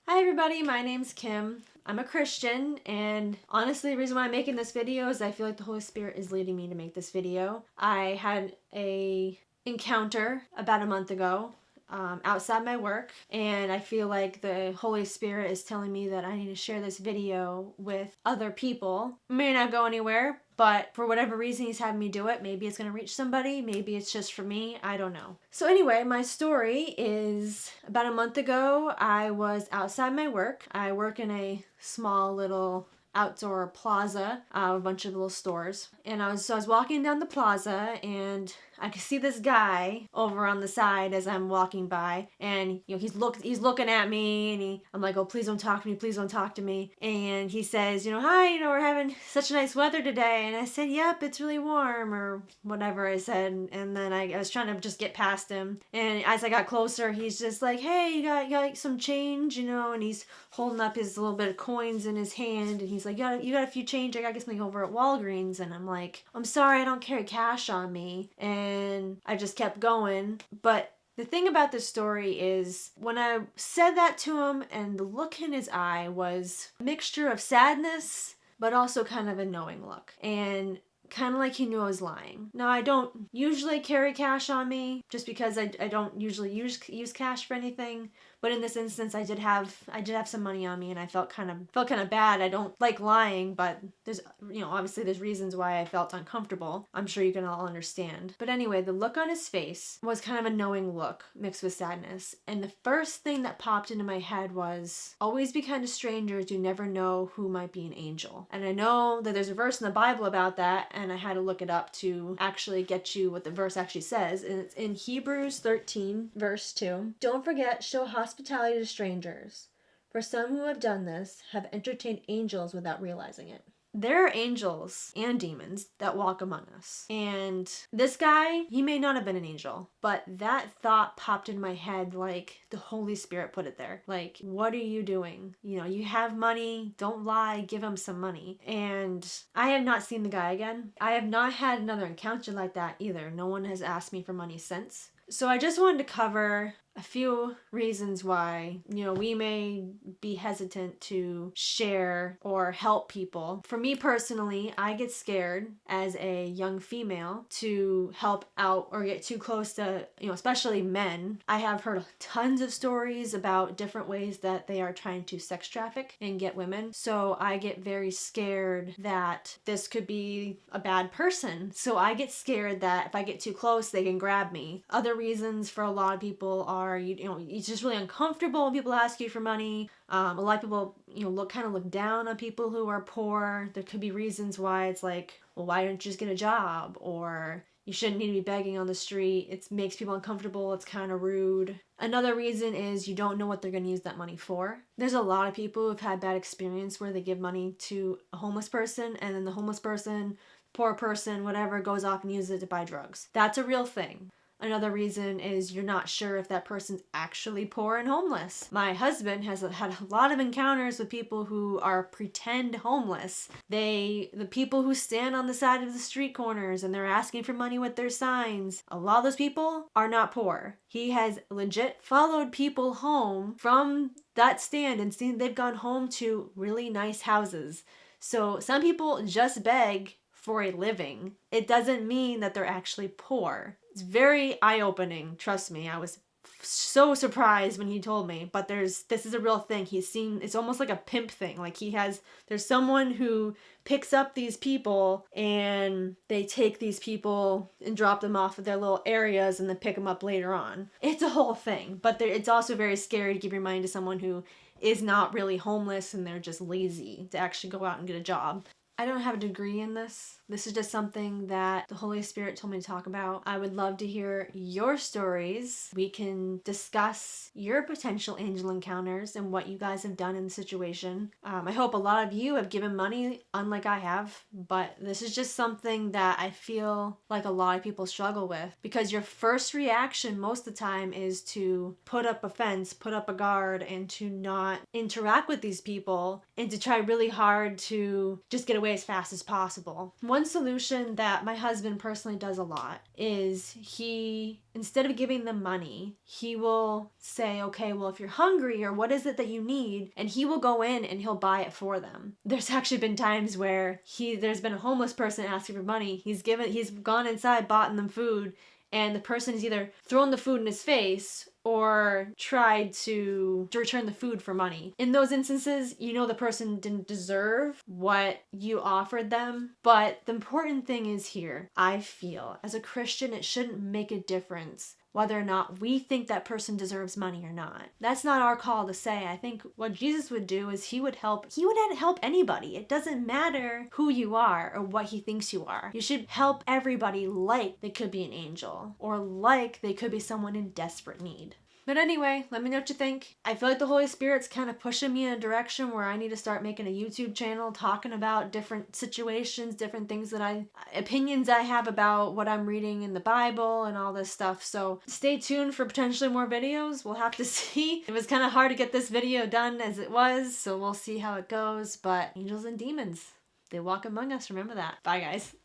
Hi everybody, my name's Kim. I'm a Christian, and honestly the reason why I'm making this video is I feel like the Holy Spirit is leading me to make this video. I had a encounter about a month ago outside my work, and I feel like the Holy Spirit is telling me that I need to share this video with other people. It may not go anywhere, but for whatever reason he's having me do it. Maybe it's going to reach somebody, maybe it's just for me, I don't know. So anyway, my story is about a month ago, I was outside my work. I work in a small little outdoor plaza, a bunch of little stores. And I was walking down the plaza, and I could see this guy over on the side as I'm walking by, and he's looking at me, and I'm like, oh, please don't talk to me, please don't talk to me. And he says, hi, we're having such nice weather today. And I said, yep, it's really warm, or whatever I said. And then I was trying to just get past him, and as I got closer, he's just like, hey, you got like some change, and he's holding up his little bit of coins in his hand, and he's like, you got a few change, I got something over at Walgreens. And I'm like, I'm sorry, I don't carry cash on me. And I just kept going. But the thing about this story is when I said that to him, and the look in his eye was a mixture of sadness, but also kind of a knowing look. And kind of like he knew I was lying. Now, I don't usually carry cash on me just because I don't usually use cash for anything. But in this instance, I did have some money on me, and I felt kind of bad. I don't like lying, but there's obviously there's reasons why I felt uncomfortable. I'm sure you can all understand. But anyway, the look on his face was kind of a knowing look mixed with sadness. And the first thing that popped into my head was, always be kind to strangers, you never know who might be an angel. And I know that there's a verse in the Bible about that, and I had to look it up to actually get you what the verse actually says. And it's in Hebrews 13, verse 2. Don't forget, show hospitality to strangers, for some who have done this have entertained angels without realizing it. There are angels and demons that walk among us. And this guy, he may not have been an angel, but that thought popped in my head like the Holy Spirit put it there. Like, what are you doing? You have money, don't lie, give him some money. And I have not seen the guy again. I have not had another encounter like that either. No one has asked me for money since. So I just wanted to cover a few reasons why, we may be hesitant to share or help people. For me personally, I get scared as a young female to help out or get too close to, especially men. I have heard tons of stories about different ways that they are trying to sex traffic and get women. So I get very scared that this could be a bad person. So I get scared that if I get too close, they can grab me. Other reasons for a lot of people are, it's just really uncomfortable when people ask you for money. A lot of people, look down on people who are poor. There could be reasons why it's like, well, why don't you just get a job? Or you shouldn't need to be begging on the street. It makes people uncomfortable. It's kind of rude. Another reason is you don't know what they're going to use that money for. There's a lot of people who've had bad experience where they give money to a homeless person, and then the homeless person, poor person, whatever, goes off and uses it to buy drugs. That's a real thing. Another reason is you're not sure if that person's actually poor and homeless. My husband has had a lot of encounters with people who are pretend homeless. The people who stand on the side of the street corners and they're asking for money with their signs. A lot of those people are not poor. He has legit followed people home from that stand and seen they've gone home to really nice houses. So some people just beg for a living. It doesn't mean that they're actually poor. It's very eye-opening, trust me. I was so surprised when he told me, but this is a real thing. It's almost like a pimp thing. Like there's someone who picks up these people and they take these people and drop them off at their little areas and then pick them up later on. It's a whole thing, but it's also very scary to give your money to someone who is not really homeless and they're just lazy to actually go out and get a job. I don't have a degree in this. This is just something that the Holy Spirit told me to talk about. I would love to hear your stories. We can discuss your potential angel encounters and what you guys have done in the situation. I hope a lot of you have given money, unlike I have, but this is just something that I feel like a lot of people struggle with, because your first reaction most of the time is to put up a fence, put up a guard, and to not interact with these people and to try really hard to just get away away as fast as possible. One solution that my husband personally does a lot is he, instead of giving them money, he will say, okay, well, if you're hungry or what is it that you need? And he will go in and he'll buy it for them. There's actually been times where there's been a homeless person asking for money. He's gone inside, bought them food, and the person has either thrown the food in his face or tried to return the food for money. In those instances, you know the person didn't deserve what you offered them. But the important thing is here, I feel, as a Christian, it shouldn't make a difference whether or not we think that person deserves money or not. That's not our call to say. I think what Jesus would do is he would help anybody. It doesn't matter who you are or what he thinks you are. You should help everybody like they could be an angel or like they could be someone in desperate need. But anyway, let me know what you think. I feel like the Holy Spirit's kind of pushing me in a direction where I need to start making a YouTube channel talking about different situations, different things opinions I have about what I'm reading in the Bible and all this stuff. So stay tuned for potentially more videos. We'll have to see. It was kind of hard to get this video done as it was, so we'll see how it goes. But angels and demons, they walk among us. Remember that. Bye, guys.